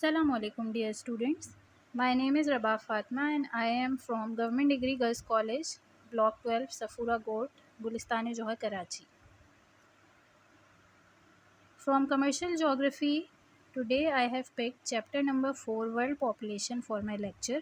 Assalamu alaikum dear students. My name is Rabah Fatma and I am from Government Degree Girls College, Block 12, Safura Court, Gulistan Johar, Karachi. From Commercial Geography, today I have picked chapter number 4 World Population for my lecture.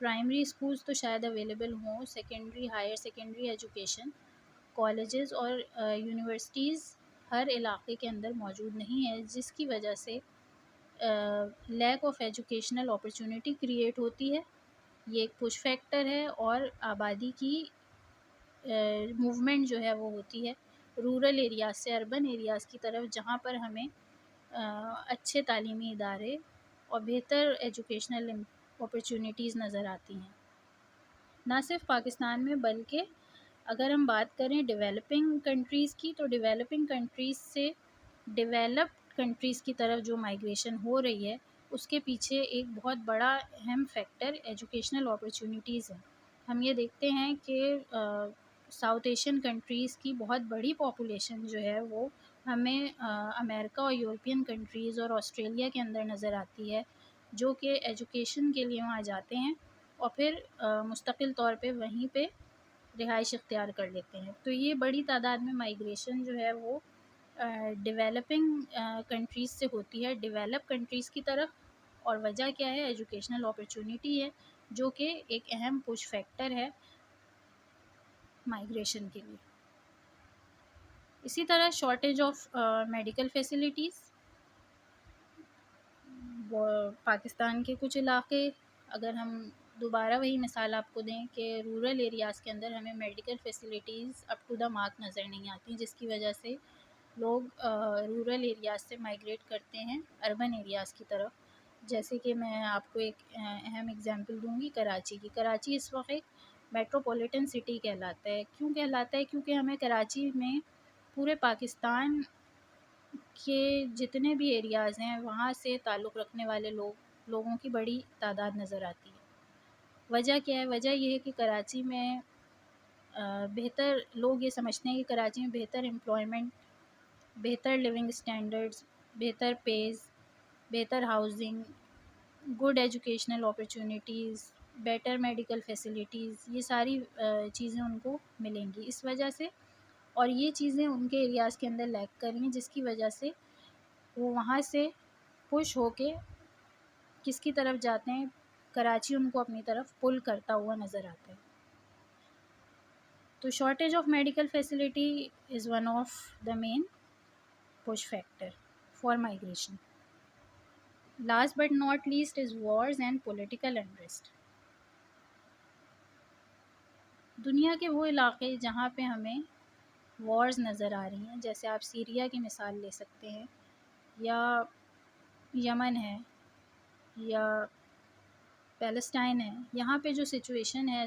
Primary schools تو شاید available ہوں، secondary, higher secondary education, colleges اور universities ہر علاقے کے اندر موجود نہیں ہے، جس کی وجہ سے lack of educational opportunity create ہوتی ہے. یہ ایک پش فیکٹر ہے، اور آبادی کی موومنٹ جو ہے وہ ہوتی ہے رورل ایریاز سے اربن ایریاز کی طرف، جہاں پر ہمیں اچھے تعلیمی ادارے اور بہتر ایجوکیشنل اپرچونٹیز نظر آتی ہیں. نہ صرف پاکستان میں، بلکہ اگر ہم بات کریں ڈیولپنگ کنٹریز کی، تو ڈیولپنگ کنٹریز سے ڈیولپڈ کنٹریز کی طرف جو مائیگریشن ہو رہی ہے، اس کے پیچھے ایک بہت بڑا اہم فیکٹر ایجوکیشنل اپرچونٹیز ہیں. ہم یہ دیکھتے ہیں کہ ساؤتھ ایشین کنٹریز کی بہت بڑی پاپولیشن جو ہے وہ ہمیں امریکہ اور یورپین کنٹریز اور آسٹریلیا کے اندر نظر آتی ہے، جو کہ ایجوکیشن کے لیے وہاں جاتے ہیں اور پھر مستقل طور پہ وہیں پہ رہائش اختیار کر لیتے ہیں. تو یہ بڑی تعداد میں مائیگریشن جو ہے وہ ڈیولپنگ کنٹریز سے ہوتی ہے ڈیولپ کنٹریز کی طرف، اور وجہ کیا ہے؟ ایجوکیشنل اپرچونٹی ہے، جو کہ ایک اہم پش فیکٹر ہے مائیگریشن کے لیے. اسی طرح shortage of medical facilities. Pakistan کے کچھ علاقے، اگر ہم دوبارہ وہی مثال آپ کو دیں کہ رورل ایریاز کے اندر ہمیں medical facilities up to the mark نظر نہیں آتی، جس کی وجہ سے لوگ رورل ایریاز سے مائیگریٹ کرتے ہیں اربن ایریاز کی طرف. جیسے کہ میں آپ کو ایک اہم اگزامپل دوں گی کراچی کی. کراچی اس وقت ایک میٹروپولیٹن سٹی کہلاتا ہے. کیوں کہلاتا ہے؟ کیونکہ ہمیں کراچی میں پورے پاکستان کے جتنے بھی ایریاز ہیں وہاں سے تعلق رکھنے والے لوگوں کی بڑی تعداد نظر آتی ہے. وجہ کیا ہے؟ وجہ یہ ہے کہ کراچی میں بہتر، لوگ یہ سمجھتے ہیں کہ کراچی میں بہتر امپلائمنٹ، بہتر لیونگ اسٹینڈرڈز، بہتر پیز، بہتر housing, good educational opportunities, better medical facilities, یہ ساری چیزیں ان کو ملیں گی. اس وجہ سے، اور یہ چیزیں ان کے ایریاز کے اندر لیک کر رہی ہیں، جس کی وجہ سے وہ وہاں سے پش ہو کے کس کی طرف جاتے ہیں؟ کراچی ان کو اپنی طرف پل کرتا ہوا نظر آتا ہے. تو shortage of medical facility is one of the main push factor for migration. Last but not least is wars and political unrest. دنیا کے وہ علاقے جہاں پہ ہمیں وارز نظر آ رہی ہیں، جیسے آپ سیریا کی مثال لے سکتے ہیں، یا یمن ہے، یا پیلسٹائن ہے. یہاں پہ جو سچویشن ہے،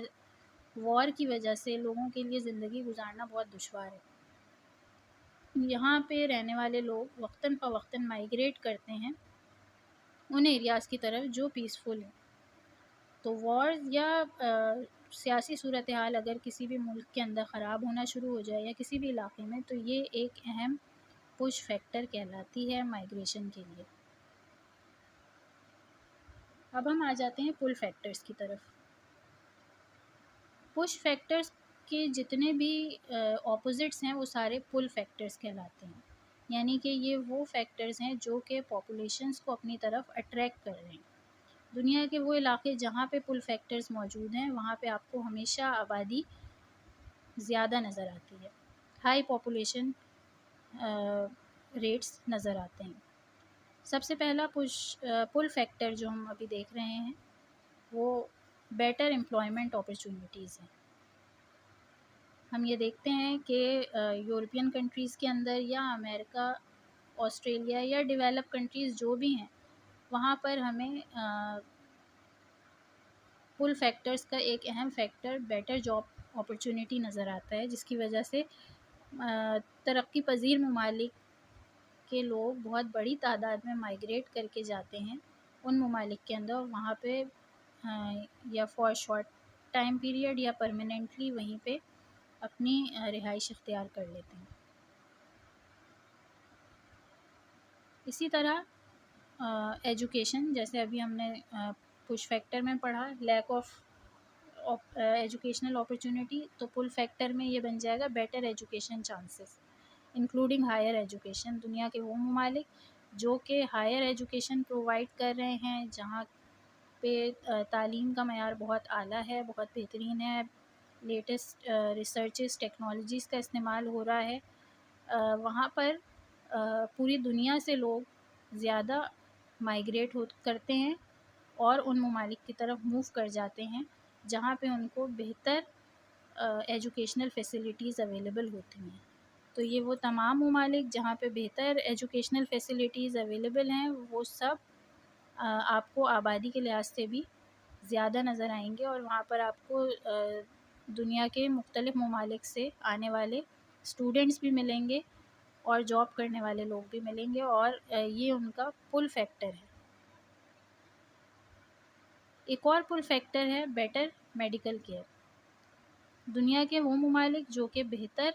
وار کی وجہ سے لوگوں کے لیے زندگی گزارنا بہت دشوار ہے. یہاں پہ رہنے والے لوگ وقتاً فوقتاً مائیگریٹ کرتے ہیں ان ایریاز کی طرف جو پیسفل ہیں. تو وارز یا سیاسی صورتحال اگر کسی بھی ملک کے اندر خراب ہونا شروع ہو جائے یا کسی بھی علاقے میں، تو یہ ایک اہم پش فیکٹر کہلاتی ہے مائیگریشن کے لیے. اب ہم آ جاتے ہیں پل فیکٹرز کی طرف. پش فیکٹرز کے جتنے بھی اپوزٹس ہیں وہ سارے پل فیکٹرز کہلاتے ہیں. یعنی کہ یہ وہ فیکٹرز ہیں جو کہ پاپولیشنز کو اپنی طرف اٹریکٹ کر رہے ہیں. دنیا کے وہ علاقے جہاں پہ پل فیکٹرز موجود ہیں، وہاں پہ آپ کو ہمیشہ آبادی زیادہ نظر آتی ہے، ہائی پاپولیشن ریٹس نظر آتے ہیں. سب سے پہلا پل فیکٹر جو ہم ابھی دیکھ رہے ہیں وہ بیٹر امپلائمنٹ اپرچونٹیز ہیں. ہم یہ دیکھتے ہیں کہ یورپین کنٹریز کے اندر یا امریکہ، آسٹریلیا یا ڈیولپ کنٹریز جو بھی ہیں، وہاں پر ہمیں پل فیکٹرز کا ایک اہم فیکٹر بیٹر جاب اپرچونٹی نظر آتا ہے، جس کی وجہ سے ترقی پذیر ممالک کے لوگ بہت بڑی تعداد میں مائیگریٹ کر کے جاتے ہیں ان ممالک کے اندر، وہاں پہ یا فار شارٹ ٹائم پیریڈ یا پرماننٹلی وہیں پہ اپنی رہائش اختیار کر لیتے ہیں. اسی طرح ایجوکیشن، جیسے ابھی ہم نے پش فیکٹر میں پڑھا لیک آف ایجوکیشنل اپرچونٹی، تو پل فیکٹر میں یہ بن جائے گا better education chances including higher education. دنیا کے وہ ممالک جو کہ ہائر ایجوکیشن پرووائڈ کر رہے ہیں، جہاں پہ تعلیم کا معیار بہت اعلیٰ ہے، بہت بہترین ہے، لیٹسٹ ریسرچز ٹیکنالوجیز کا استعمال ہو رہا ہے. وہاں پر پوری دنیا سے لوگ زیادہ مائیگریٹ کرتے ہیں اور ان ممالک کی طرف موو کر جاتے ہیں جہاں پہ ان کو بہتر ایجوکیشنل فیسلٹیز اویلیبل ہوتی ہیں. تو یہ وہ تمام ممالک جہاں پہ بہتر ایجوکیشنل فیسلٹیز اویلیبل ہیں، وہ سب آپ کو آبادی کے لحاظ سے بھی زیادہ نظر آئیں گے، اور وہاں پر آپ کو دنیا کے مختلف ممالک سے آنے والے اسٹوڈنٹس بھی ملیں گے اور جاب کرنے والے لوگ بھی ملیں گے، اور یہ ان کا پل فیکٹر ہے. ایک اور پل فیکٹر ہے بیٹر میڈیکل کیئر. دنیا کے وہ ممالک جو کہ بہتر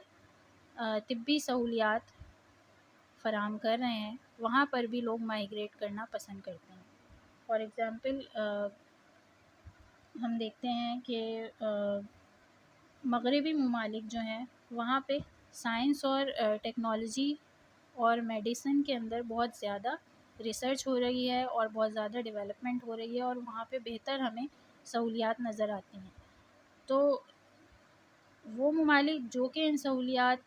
طبی سہولیات فراہم کر رہے ہیں، وہاں پر بھی لوگ مائیگریٹ کرنا پسند کرتے ہیں. فار ایگزامپل ہم دیکھتے ہیں کہ مغربی ممالک جو ہیں وہاں پہ سائنس اور ٹیکنالوجی اور میڈیسن کے اندر بہت زیادہ ریسرچ ہو رہی ہے اور بہت زیادہ ڈیولپمنٹ ہو رہی ہے، اور وہاں پہ بہتر ہمیں سہولیات نظر آتی ہیں. تو وہ ممالک جو کہ ان سہولیات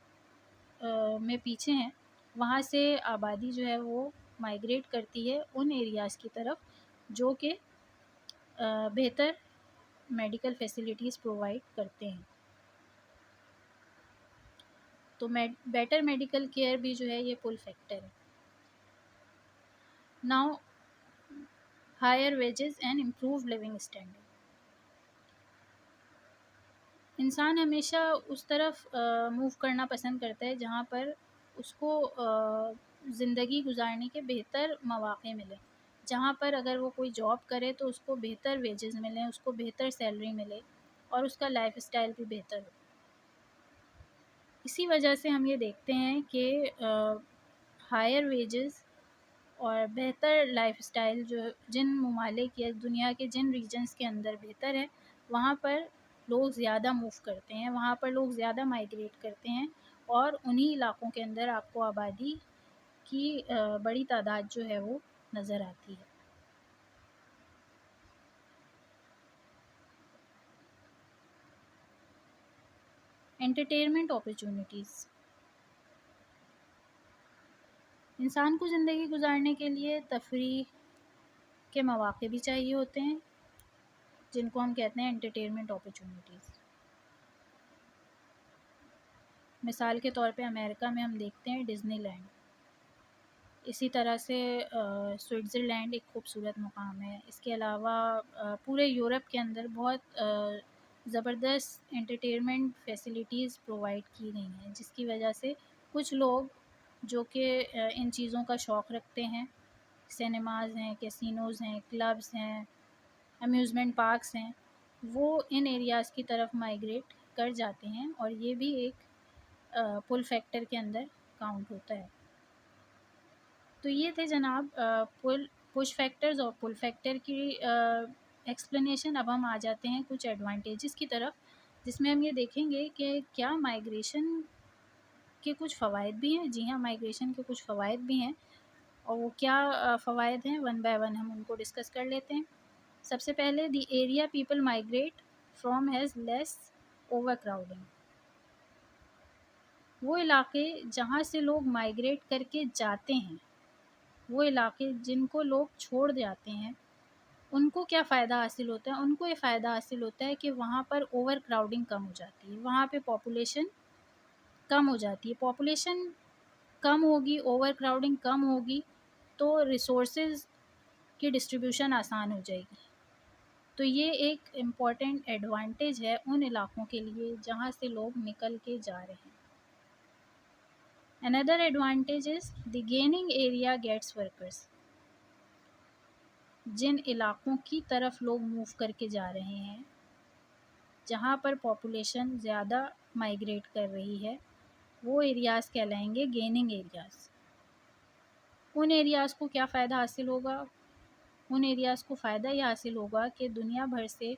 میں پیچھے ہیں، وہاں سے آبادی جو ہے وہ مائیگریٹ کرتی ہے ان ایریاز کی طرف جو کہ بہتر میڈیکل فیسلٹیز پرووائڈ کرتے ہیں. تو بیٹر میڈیکل کیئر بھی جو ہے یہ پل فیکٹر ہے. Now higher wages and improved living standard. انسان ہمیشہ اس طرف موو کرنا پسند کرتا ہے جہاں پر اس کو زندگی گزارنے کے بہتر مواقع ملیں، جہاں پر اگر وہ کوئی جاب کرے تو اس کو بہتر ویجز ملیں، اس کو بہتر سیلری ملے اور اس کا لائف اسٹائل بھی بہتر ہو. اسی وجہ سے ہم یہ دیکھتے ہیں کہ ہائر ویجز اور بہتر لائف اسٹائل جو جن ممالک یا دنیا کے جن ریجنز کے اندر بہتر ہے، وہاں پر لوگ زیادہ موو کرتے ہیں، وہاں پر لوگ زیادہ مائیگریٹ کرتے ہیں، اور انہی علاقوں کے اندر آپ کو آبادی کی بڑی تعداد جو ہے وہ نظر آتی ہے. Entertainment opportunities. انسان کو زندگی گزارنے کے لیے تفریح کے مواقع بھی چاہیے ہوتے ہیں جن کو ہم کہتے ہیں انٹرٹینمنٹ اپرچونیٹیز. مثال کے طور پہ امریکہ میں ہم دیکھتے ہیں ڈزنی لینڈ، اسی طرح سے سوئٹزرلینڈ ایک خوبصورت مقام ہے. اس کے علاوہ پورے یورپ کے اندر بہت زبردست انٹرٹینمنٹ فیسلٹیز پرووائڈ کی گئی ہیں، جس کی وجہ سے کچھ لوگ جو کہ ان چیزوں کا شوق رکھتے ہیں، سینماز ہیں، کیسینوز ہیں، کلبز ہیں، امیوزمنٹ پارکس ہیں، وہ ان ایریاز کی طرف مائیگریٹ کر جاتے ہیں، اور یہ بھی ایک پل فیکٹر کے اندر کاؤنٹ ہوتا ہے. تو یہ تھے جناب پش فیکٹرز اور پل فیکٹر کی ایکسپلینیشن. اب ہم آ جاتے ہیں کچھ ایڈوانٹیجز کی طرف، جس میں ہم یہ دیکھیں گے کہ کیا مائیگریشن کے کچھ فوائد بھی ہیں. جی ہاں، مائیگریشن کے کچھ فوائد بھی ہیں، اور وہ کیا فوائد ہیں ون بائی ون ہم ان کو ڈسکس کر لیتے ہیں. سب سے پہلے the area people migrate from has less over crowding. وہ علاقے جہاں سے لوگ مائیگریٹ کر کے جاتے ہیں، وہ علاقے جن کو لوگ چھوڑ جاتے ہیں، ان کو کیا فائدہ حاصل ہوتا ہے؟ ان کو یہ فائدہ حاصل ہوتا ہے کہ وہاں پر اوور کراؤڈنگ کم ہو جاتی ہے، وہاں پہ پاپولیشن کم ہو جاتی ہے. پاپولیشن کم ہوگی، اوور کراؤڈنگ کم ہوگی، تو ریسورسز کی ڈسٹریبیوشن آسان ہو جائے گی. تو یہ ایک امپورٹنٹ ایڈوانٹیج ہے ان علاقوں کے لیے جہاں سے لوگ نکل کے جا رہے ہیں. Another advantage is the gaining area gets workers. جن علاقوں کی طرف لوگ موو کر کے جا رہے ہیں، جہاں پر پاپولیشن زیادہ مائیگریٹ کر رہی ہے، وہ ایریاز کہلائیں گے گیننگ ایریاز. ان ایریاز کو کیا فائدہ حاصل ہوگا؟ ان ایریاز کو فائدہ یہ حاصل ہوگا کہ دنیا بھر سے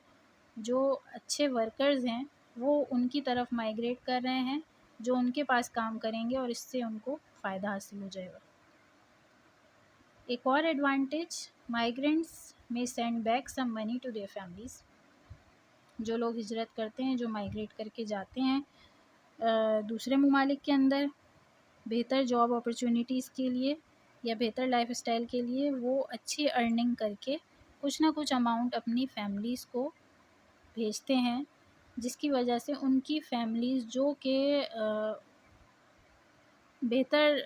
جو اچھے ورکرز ہیں وہ ان کی طرف مائیگریٹ کر رہے ہیں، جو ان کے پاس کام کریں گے، اور اس سے ان کو فائدہ حاصل ہو جائے گا. ایک اور advantage, migrants may send back some money to their families. جو لوگ ہجرت کرتے ہیں، جو مائیگریٹ کر کے جاتے ہیں دوسرے ممالک کے اندر بہتر جاب اپرچونیٹیز کے لیے یا بہتر لائف اسٹائل کے لیے، وہ اچھی ارننگ کر کے کچھ نہ کچھ اماؤنٹ اپنی فیملیز کو بھیجتے ہیں، جس کی وجہ سے ان کی فیملیز جو کہ بہتر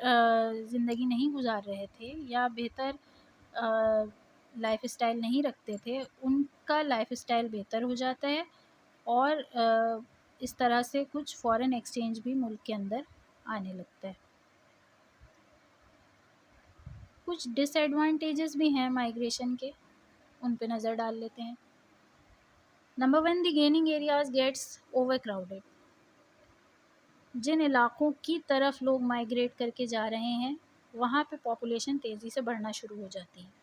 زندگی نہیں گزار رہے تھے یا بہتر لائف اسٹائل نہیں رکھتے تھے، ان کا لائف اسٹائل بہتر ہو جاتا ہے، اور اس طرح سے کچھ فارن ایکسچینج بھی ملک کے اندر آنے لگتا ہے۔ کچھ ڈس ایڈوانٹیجز بھی ہیں مائیگریشن کے، ان پہ نظر ڈال لیتے ہیں۔ Number 1، the gaining areas gets overcrowded. جن علاقوں کی طرف لوگ مائیگریٹ کر کے جا رہے ہیں وہاں پہ پاپولیشن تیزی سے بڑھنا شروع ہو جاتی ہے۔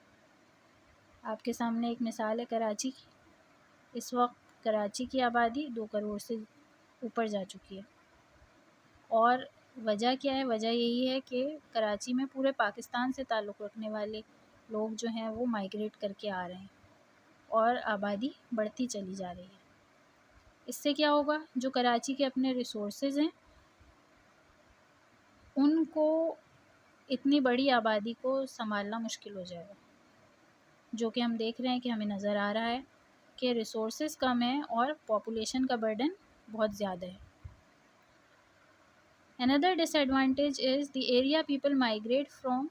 آپ کے سامنے ایک مثال ہے کراچی کی۔ اس وقت کراچی کی آبادی 2 کروڑ سے اوپر جا چکی ہے، اور وجہ کیا ہے؟ وجہ یہی ہے کہ کراچی میں پورے پاکستان سے تعلق رکھنے والے لوگ جو ہیں وہ مائیگریٹ کر کے آ رہے ہیں، اور آبادی بڑھتی چلی جا رہی ہے۔ اس سے کیا ہوگا؟ جو کراچی کے اپنے ریسورسز ہیں ان کو اتنی بڑی آبادی کو سنبھالنا مشکل ہو جائے گا، جو کہ ہم دیکھ رہے ہیں کہ ہمیں نظر آ رہا ہے کہ ریسورسز کم ہیں اور پاپولیشن کا برڈن بہت زیادہ ہے۔ Another disadvantage is the area people migrate from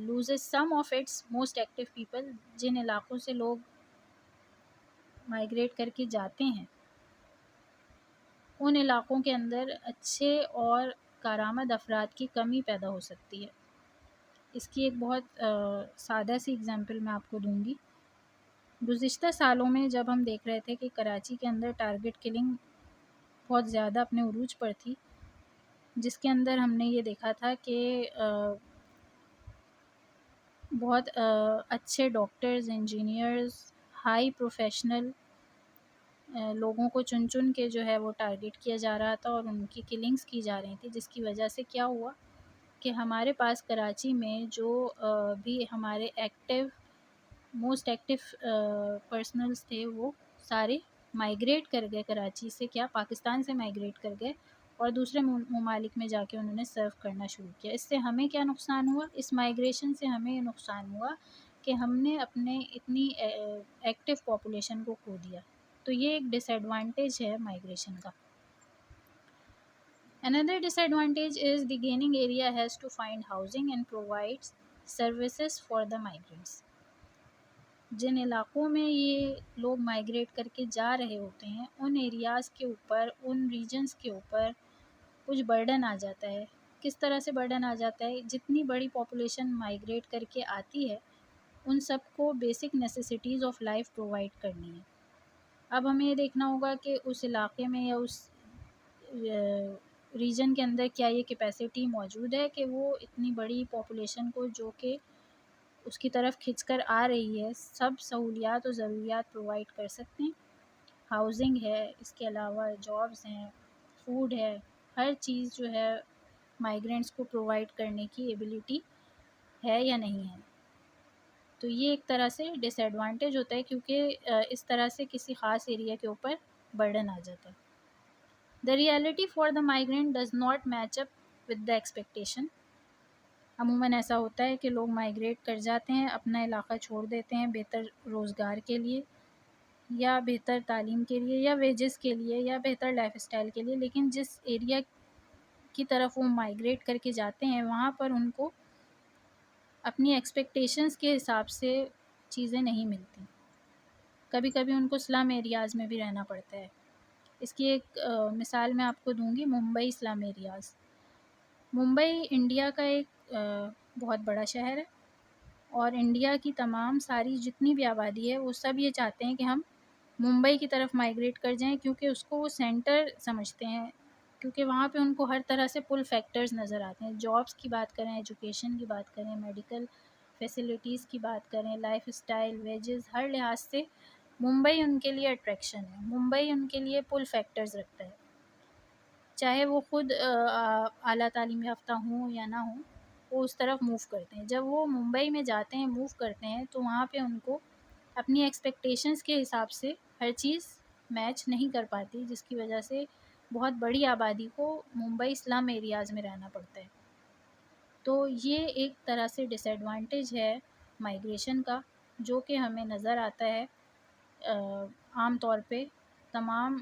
loses some of its most active people۔ جن علاقوں سے لوگ مائیگریٹ کر کے جاتے ہیں ان علاقوں کے اندر اچھے اور کارآمد افراد کی کمی پیدا ہو سکتی ہے۔ اس کی ایک بہت سادہ سی اگزامپل میں آپ کو دوں گی۔ گزشتہ سالوں میں جب ہم دیکھ رہے تھے کہ کراچی کے اندر ٹارگٹ کلنگ بہت زیادہ اپنے عروج پر تھی، جس کے اندر ہم نے یہ دیکھا تھا کہ بہت اچھے ڈاکٹرز، انجینئرز، ہائی پروفیشنل لوگوں کو چن چن کے جو ہے وہ ٹارگٹ کیا جا رہا تھا اور ان کی کلنگز کی جا رہی تھی، جس کی وجہ سے کیا ہوا کہ ہمارے پاس کراچی میں جو بھی ہمارے موسٹ ایکٹیو پرسنلز تھے وہ سارے مائیگریٹ کر گئے کراچی سے، کیا پاکستان سے مائیگریٹ کر گئے اور دوسرے ممالک میں جا کے انہوں نے سرو کرنا شروع کیا۔ اس سے ہمیں کیا نقصان ہوا؟ اس مائیگریشن سے ہمیں یہ نقصان ہوا کہ ہم نے اپنے اتنی ایکٹیو پاپولیشن کو کھو دیا۔ تو یہ ایک ڈس ایڈوانٹیج ہے مائیگریشن کا۔ Another disadvantage is the gaining area has to find housing and provides services for the migrants۔ جن علاقوں میں یہ لوگ مائیگریٹ کر کے جا رہے ہوتے ہیں ان ایریاز کے اوپر، ان ریجنز کے اوپر کچھ برڈن آ جاتا ہے۔ کس طرح سے برڈن آ جاتا ہے؟ جتنی بڑی پاپولیشن مائیگریٹ کر کے آتی ہے ان سب کو basic necessities of life provide کرنی ہے۔ اب ہمیں یہ دیکھنا ہوگا کہ اس علاقے میں یا اس ریجن کے اندر کیا یہ کیپیسٹی موجود ہے کہ وہ اتنی بڑی پاپولیشن کو جو کہ اس کی طرف کھنچ کر آ رہی ہے سب سہولیات اور ضروریات پرووائڈ کر سکتے ہیں۔ ہاؤسنگ ہے، اس کے علاوہ جابز ہیں، فوڈ ہے، ہر چیز جو ہے مائیگرینٹس کو پرووائڈ کرنے کی ایبلٹی ہے یا نہیں ہے۔ تو یہ ایک طرح سے ڈس ایڈوانٹیج ہوتا ہے کیونکہ اس طرح سے کسی خاص ایریا کے اوپر برڈن آ جاتا ہے۔ The reality for the migrant does not match up with the expectation۔ عموماً ایسا ہوتا ہے کہ لوگ مائیگریٹ کر جاتے ہیں، اپنا علاقہ چھوڑ دیتے ہیں بہتر روزگار کے لیے یا بہتر تعلیم کے لیے یا ویجز کے لیے یا بہتر لائف اسٹائل کے لیے، لیکن جس ایریا کی طرف وہ مائیگریٹ کر کے جاتے ہیں وہاں پر ان کو اپنی ایکسپیکٹیشنز کے حساب سے چیزیں نہیں ملتی۔ کبھی کبھی ان کو سلم ایریاز میں بھی رہنا پڑتا ہے۔ اس کی ایک مثال میں آپ کو دوں گی، ممبئی سلم ایریاز۔ ممبئی انڈیا کا ایک بہت بڑا شہر ہے اور انڈیا کی تمام ساری جتنی بھی آبادی ہے وہ سب یہ چاہتے ہیں کہ ہم ممبئی کی طرف مائیگریٹ کر جائیں، کیونکہ اس کو وہ سینٹر سمجھتے ہیں، کیونکہ وہاں پہ ان کو ہر طرح سے پل فیکٹرز نظر آتے ہیں۔ جابس کی بات کریں، ایجوکیشن کی بات کریں، میڈیکل فیسلٹیز کی بات کریں، لائف اسٹائل، ویجز، ہر لحاظ سے ممبئی ان کے لیے اٹریکشن ہے۔ ممبئی ان کے لیے پل فیکٹرز رکھتا ہے، چاہے وہ خود اعلیٰ تعلیم یافتہ ہوں یا نہ ہوں، وہ اس طرف موو کرتے ہیں. جب وہ ممبئی میں جاتے ہیں، موو کرتے ہیں، تو وہاں پہ ان کو اپنی ایکسپیکٹیشنس کے حساب سے ہر چیز میچ نہیں کر پاتی، جس کی وجہ سے بہت بڑی آبادی کو ممبئی سلم ایریاز میں رہنا پڑتا ہے. تو یہ ایک طرح سے ڈس ایڈوانٹیج ہے مائیگریشن کا، جو کہ ہمیں نظر آتا ہے عام طور پہ تمام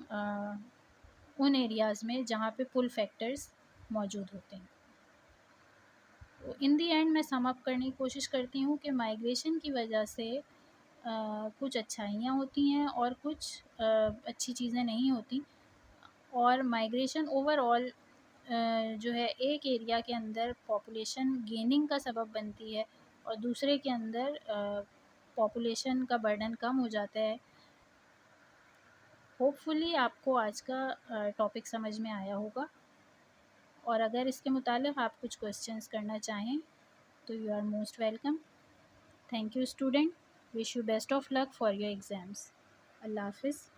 ان ایریاز میں جہاں پہ پل فیکٹرز موجود ہوتے ہیں. تو ان دی اینڈ میں سم اپ کرنے کی کوشش کرتی ہوں کہ مائیگریشن کی وجہ سے کچھ اچھائیاں ہوتی ہیں اور کچھ اچھی چیزیں نہیں ہوتی، اور مائیگریشن اوور آل جو ہے ایک ایریا کے اندر پاپولیشن گیننگ کا سبب بنتی ہے اور دوسرے کے اندر پاپولیشن کا برڈن کم ہو جاتا ہے. ہوپ فلی آپ کو آج کا ٹاپک سمجھ میں آیا ہوگا، اور اگر اس کے متعلق آپ کچھ کویسچنس کرنا چاہیں تو you are most welcome. Thank you student. Wish you best of luck for your exams. اللہ حافظ.